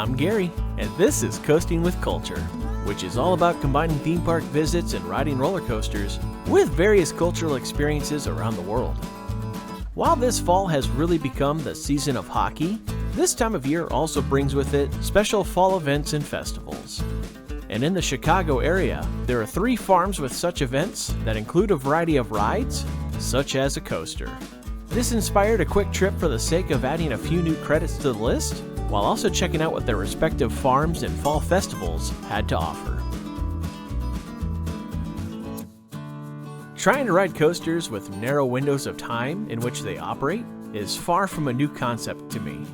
I'm Gary, and this is Coasting with Culture, which is all about combining theme park visits and riding roller coasters with various cultural experiences around the world. While this fall has really become the season of hockey, this time of year also brings with it special fall events and festivals. And in the Chicago area, there are 3 farms with such events that include a variety of rides, such as a coaster. This inspired a quick trip for the sake of adding a few new credits to the list, while also checking out what their respective farms and fall festivals had to offer. Trying to ride coasters with narrow windows of time in which they operate is far from a new concept to me.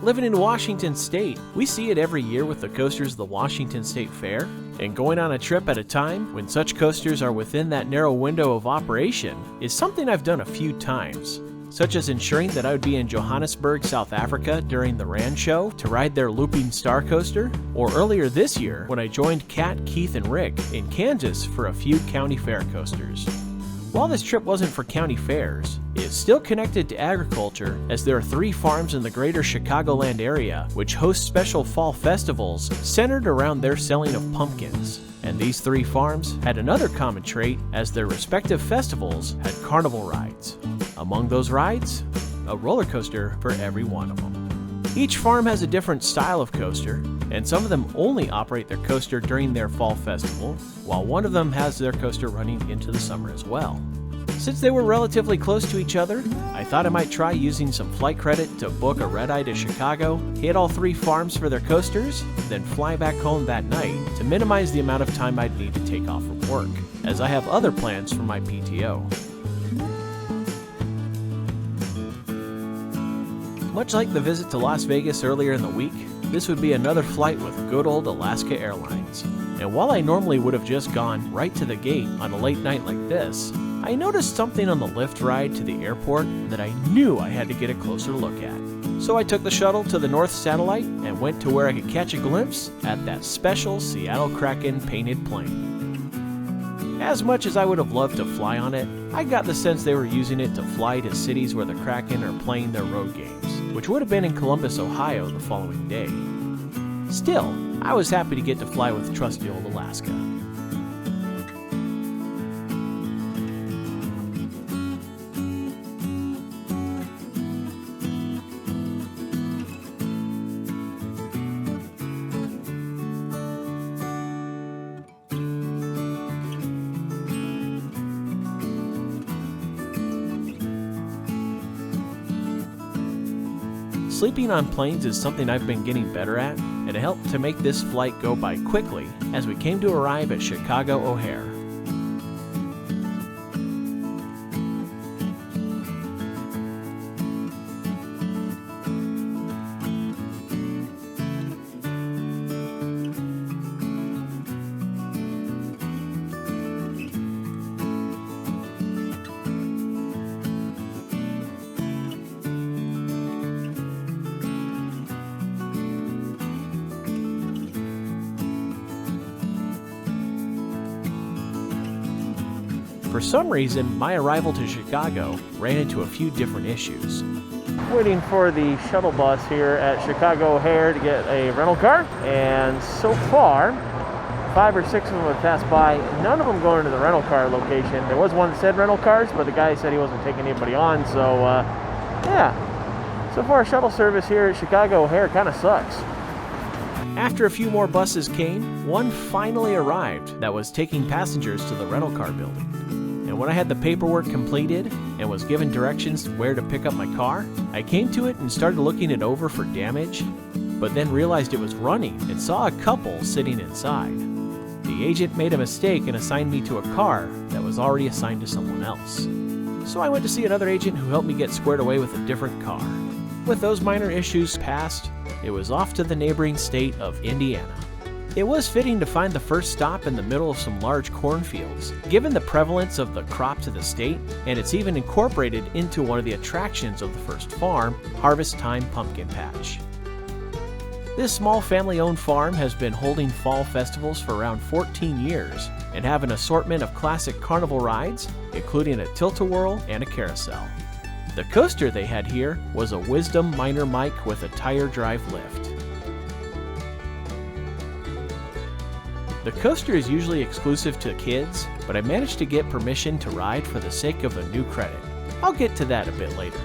Living in Washington State, we see it every year with the coasters of the Washington State Fair, and going on a trip at a time when such coasters are within that narrow window of operation is something I've done a few times, such as ensuring that I would be in Johannesburg, South Africa during the RAN show to ride their Looping Star coaster, or earlier this year when I joined Kat, Keith, and Rick in Kansas for a few county fair coasters. While this trip wasn't for county fairs, it is still connected to agriculture, as there are 3 farms in the greater Chicagoland area which host special fall festivals centered around their selling of pumpkins. And these 3 farms had another common trait, as their respective festivals had carnival rides. Among those rides, a roller coaster for every one of them. Each farm has a different style of coaster, and some of them only operate their coaster during their fall festival, while one of them has their coaster running into the summer as well. Since they were relatively close to each other, I thought I might try using some flight credit to book a red-eye to Chicago, hit all 3 farms for their coasters, then fly back home that night to minimize the amount of time I'd need to take off from work, as I have other plans for my PTO. Much like the visit to Las Vegas earlier in the week, this would be another flight with good old Alaska Airlines. And while I normally would have just gone right to the gate on a late night like this, I noticed something on the lift ride to the airport that I knew I had to get a closer look at. So I took the shuttle to the North Satellite and went to where I could catch a glimpse at that special Seattle Kraken painted plane. As much as I would have loved to fly on it, I got the sense they were using it to fly to cities where the Kraken are playing their road games, which would have been in Columbus, Ohio the following day. Still, I was happy to get to fly with trusty old Alaska. Sleeping on planes is something I've been getting better at, and it helped to make this flight go by quickly as we came to arrive at Chicago O'Hare. For some reason, my arrival to Chicago ran into a few different issues. Waiting for the shuttle bus here at Chicago O'Hare to get a rental car, and so far, 5 or 6 of them have passed by, none of them going to the rental car location. There was one that said rental cars, but the guy said he wasn't taking anybody on, so yeah. So far, shuttle service here at Chicago O'Hare kind of sucks. After a few more buses came, one finally arrived that was taking passengers to the rental car building. And when I had the paperwork completed and was given directions where to pick up my car, I came to it and started looking it over for damage, but then realized it was running and saw a couple sitting inside. The agent made a mistake and assigned me to a car that was already assigned to someone else. So I went to see another agent who helped me get squared away with a different car. With those minor issues passed, it was off to the neighboring state of Indiana. It was fitting to find the first stop in the middle of some large cornfields, given the prevalence of the crop to the state, and it's even incorporated into one of the attractions of the first farm, Harvest Time Pumpkin Patch. This small family-owned farm has been holding fall festivals for around 14 years and have an assortment of classic carnival rides, including a tilt-a-whirl and a carousel. The coaster they had here was a Wisdom Minor Mike with a tire drive lift. The coaster is usually exclusive to kids, but I managed to get permission to ride for the sake of a new credit. I'll get to that a bit later.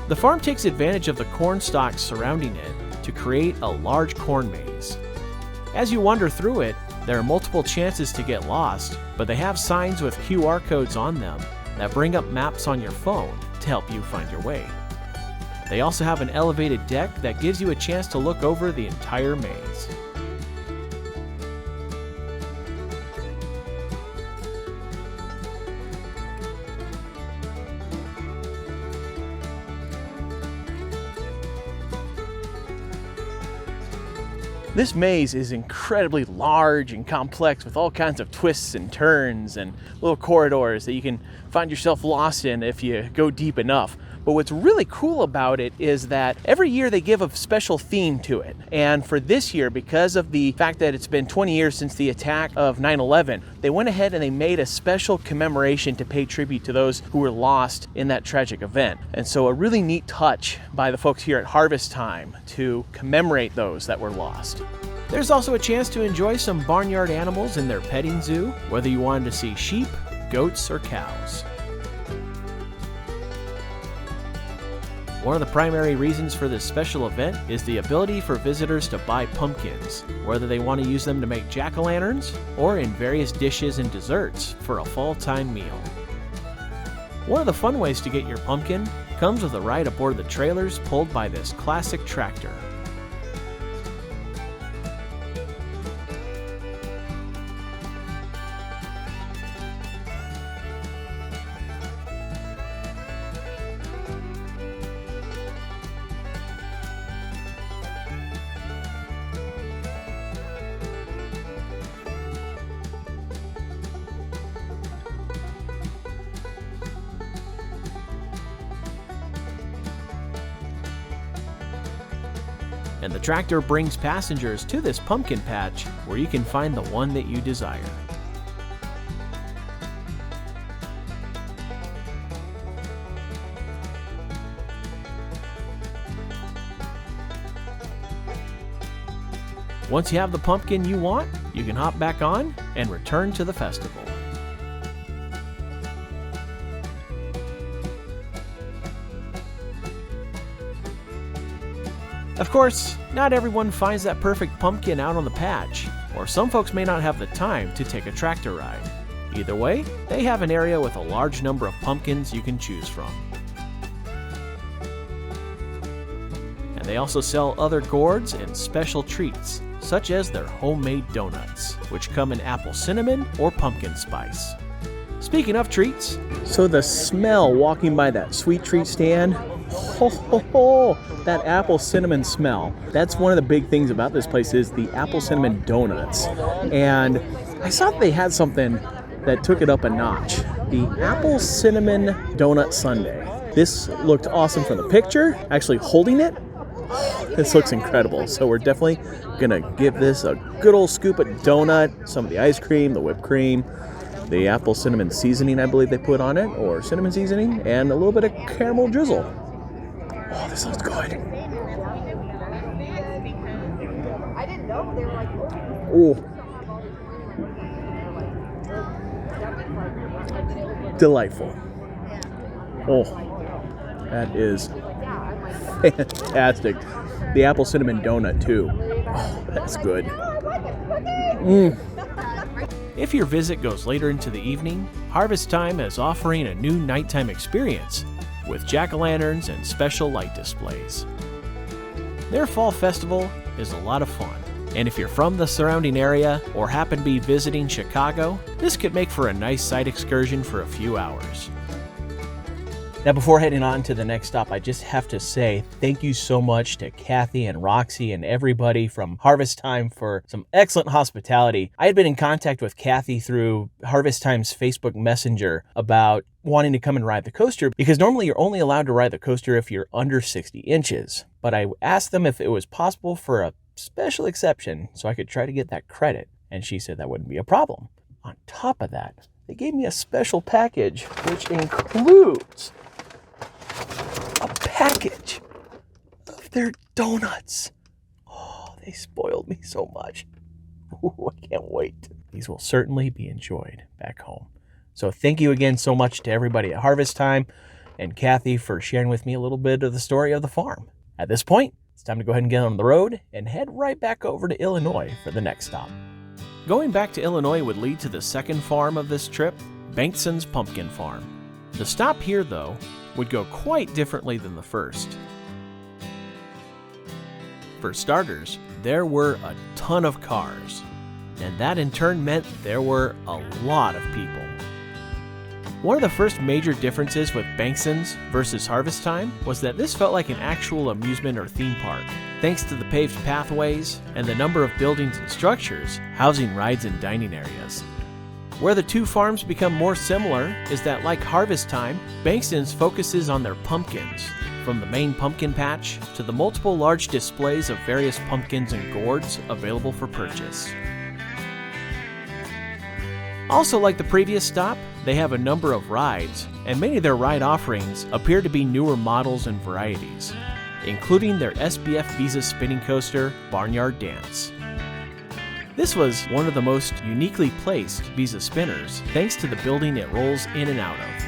The farm takes advantage of the corn stalks surrounding it to create a large corn maze. As you wander through it, there are multiple chances to get lost, but they have signs with QR codes on them that bring up maps on your phone to help you find your way. They also have an elevated deck that gives you a chance to look over the entire maze. This maze is incredibly large and complex with all kinds of twists and turns and little corridors that you can find yourself lost in if you go deep enough. But what's really cool about it is that every year they give a special theme to it. And for this year, because of the fact that it's been 20 years since the attack of 9/11, they went ahead and they made a special commemoration to pay tribute to those who were lost in that tragic event. And so a really neat touch by the folks here at Harvest Time to commemorate those that were lost. There's also a chance to enjoy some barnyard animals in their petting zoo, whether you wanted to see sheep, goats, or cows. One of the primary reasons for this special event is the ability for visitors to buy pumpkins, whether they want to use them to make jack-o'-lanterns or in various dishes and desserts for a fall-time meal. One of the fun ways to get your pumpkin comes with a ride aboard the trailers pulled by this classic tractor. And the tractor brings passengers to this pumpkin patch where you can find the one that you desire. Once you have the pumpkin you want, you can hop back on and return to the festival. Of course, not everyone finds that perfect pumpkin out on the patch, or some folks may not have the time to take a tractor ride. Either way, they have an area with a large number of pumpkins you can choose from. And they also sell other gourds and special treats, such as their homemade donuts, which come in apple cinnamon or pumpkin spice. Speaking of treats, so the smell walking by that sweet treat stand, that apple cinnamon smell. That's one of the big things about this place is the apple cinnamon donuts. And I saw they had something that took it up a notch. The apple cinnamon donut sundae. This looked awesome from the picture. Actually holding it, this looks incredible. So we're definitely gonna give this a good old scoop of donut, some of the ice cream, the whipped cream, the apple cinnamon seasoning I believe they put on it, or cinnamon seasoning, and a little bit of caramel drizzle. Oh, this looks good. Oh. Delightful. Oh, that is fantastic. The apple cinnamon donut too. Oh, that's good. If your visit goes later into the evening, Harvest Time is offering a new nighttime experience with jack-o'-lanterns and special light displays. Their fall festival is a lot of fun, and if you're from the surrounding area or happen to be visiting Chicago, this could make for a nice side excursion for a few hours. Now, before heading on to the next stop, I just have to say thank you so much to Kathy and Roxy and everybody from Harvest Time for some excellent hospitality. I had been in contact with Kathy through Harvest Time's Facebook Messenger about wanting to come and ride the coaster, because normally you're only allowed to ride the coaster if you're under 60 inches. But I asked them if it was possible for a special exception so I could try to get that credit, and she said that wouldn't be a problem. On top of that, they gave me a special package which includes a package of their donuts. Oh, they spoiled me so much. Ooh, I can't wait. These will certainly be enjoyed back home. So thank you again so much to everybody at Harvest Time and Kathy for sharing with me a little bit of the story of the farm. At this point, it's time to go ahead and get on the road and head right back over to Illinois for the next stop. Going back to Illinois would lead to the second farm of this trip, Bengtson's Pumpkin Farm. The stop here, though, would go quite differently than the first. For starters, there were a ton of cars, and that in turn meant there were a lot of people. One of the first major differences with Bengtson's versus Harvest Time was that this felt like an actual amusement or theme park, thanks to the paved pathways and the number of buildings and structures housing rides and dining areas. Where the two farms become more similar is that, like Harvest Time, Bengtson's focuses on their pumpkins, from the main pumpkin patch to the multiple large displays of various pumpkins and gourds available for purchase. Also, like the previous stop, they have a number of rides, and many of their ride offerings appear to be newer models and varieties, including their SBF Visa spinning coaster, Barnyard Dance. This was one of the most uniquely placed Visa spinners, thanks to the building it rolls in and out of.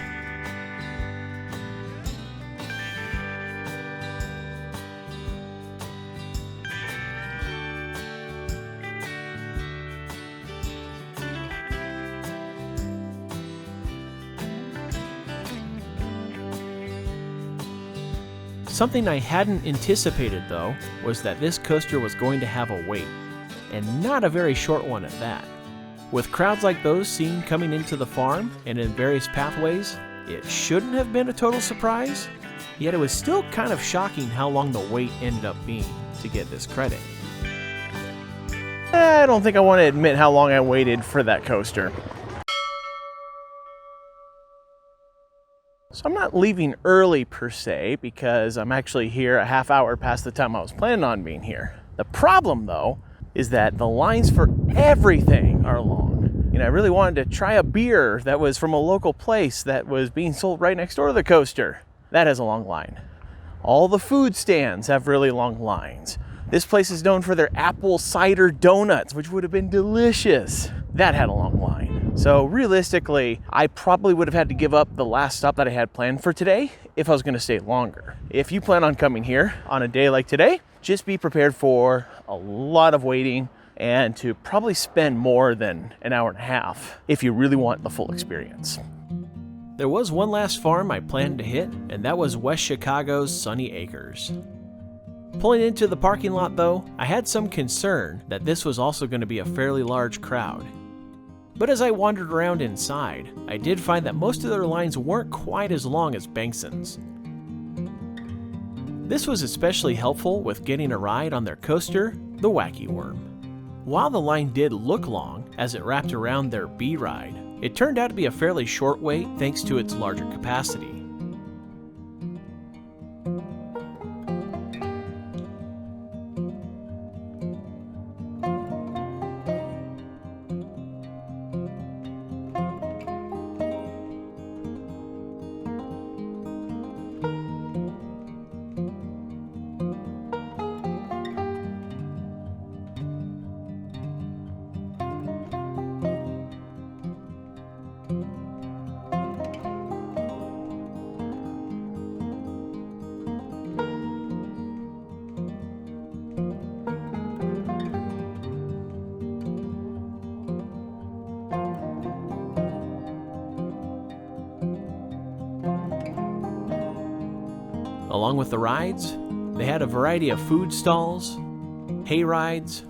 Something I hadn't anticipated, though, was that this coaster was going to have a wait, and not a very short one at that. With crowds like those seen coming into the farm and in various pathways, it shouldn't have been a total surprise, yet it was still kind of shocking how long the wait ended up being to get this credit. I don't think I want to admit how long I waited for that coaster. So I'm not leaving early per se, because I'm actually here a half hour past the time I was planning on being here. The problem, though, is that the lines for everything are long. I really wanted to try a beer that was from a local place that was being sold right next door to the coaster. That has a long line. All the food stands have really long lines. This place is known for their apple cider donuts, which would have been delicious. That had a long line. So realistically, I probably would have had to give up the last stop that I had planned for today if I was going to stay longer. If you plan on coming here on a day like today, just be prepared for a lot of waiting and to probably spend more than an hour and a half if you really want the full experience. There was one last farm I planned to hit, and that was West Chicago's Sonny Acres. Pulling into the parking lot, though, I had some concern that this was also going to be a fairly large crowd. But as I wandered around inside, I did find that most of their lines weren't quite as long as Bengtson's. This was especially helpful with getting a ride on their coaster, the Wacky Worm. While the line did look long as it wrapped around their B ride, it turned out to be a fairly short wait thanks to its larger capacity. Along with the rides, they had a variety of food stalls, hay rides,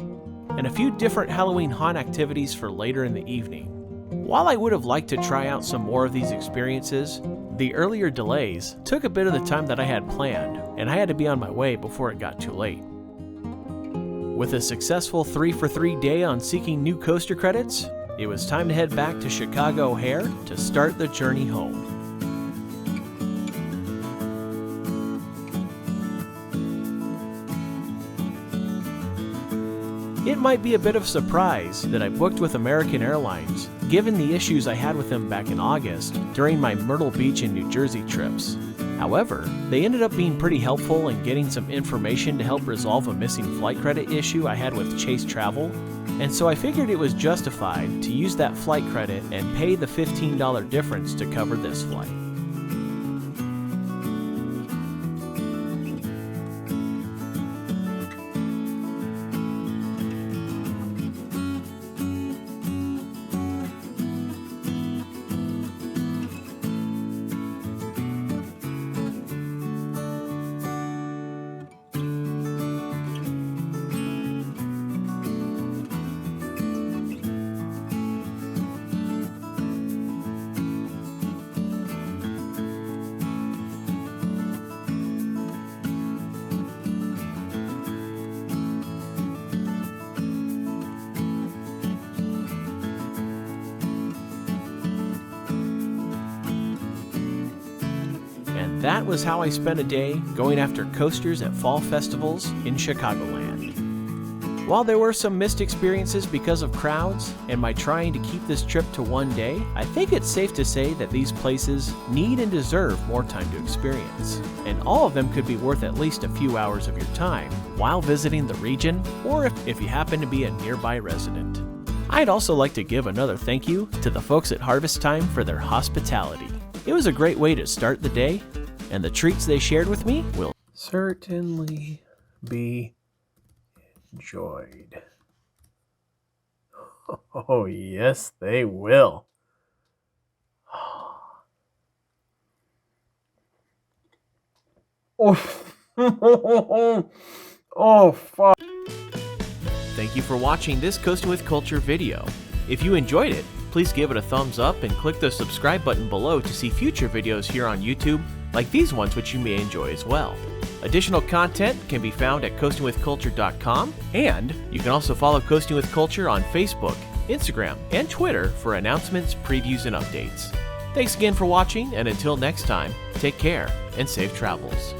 and a few different Halloween haunt activities for later in the evening. While I would have liked to try out some more of these experiences, the earlier delays took a bit of the time that I had planned, and I had to be on my way before it got too late. With a successful 3-for-3 day on seeking new coaster credits, it was time to head back to Chicago O'Hare to start the journey home. It might be a bit of a surprise that I booked with American Airlines, given the issues I had with them back in August during my Myrtle Beach and New Jersey trips. However, they ended up being pretty helpful in getting some information to help resolve a missing flight credit issue I had with Chase Travel, and so I figured it was justified to use that flight credit and pay the $15 difference to cover this flight. That was how I spent a day going after coasters at fall festivals in Chicagoland. While there were some missed experiences because of crowds and my trying to keep this trip to one day, I think it's safe to say that these places need and deserve more time to experience, and all of them could be worth at least a few hours of your time while visiting the region, or if you happen to be a nearby resident. I'd also like to give another thank you to the folks at Harvest Time for their hospitality. It was a great way to start the day, and the treats they shared with me will certainly be enjoyed. Oh, yes, they will. Oh, oh, fuck. Thank you for watching this Coastin' with Culture video. If you enjoyed it, please give it a thumbs up and click the subscribe button below to see future videos here on YouTube, like these ones, which you may enjoy as well. Additional content can be found at coastingwithculture.com, and you can also follow Coasting with Culture on Facebook, Instagram, and Twitter for announcements, previews, and updates. Thanks again for watching, and until next time, take care and safe travels.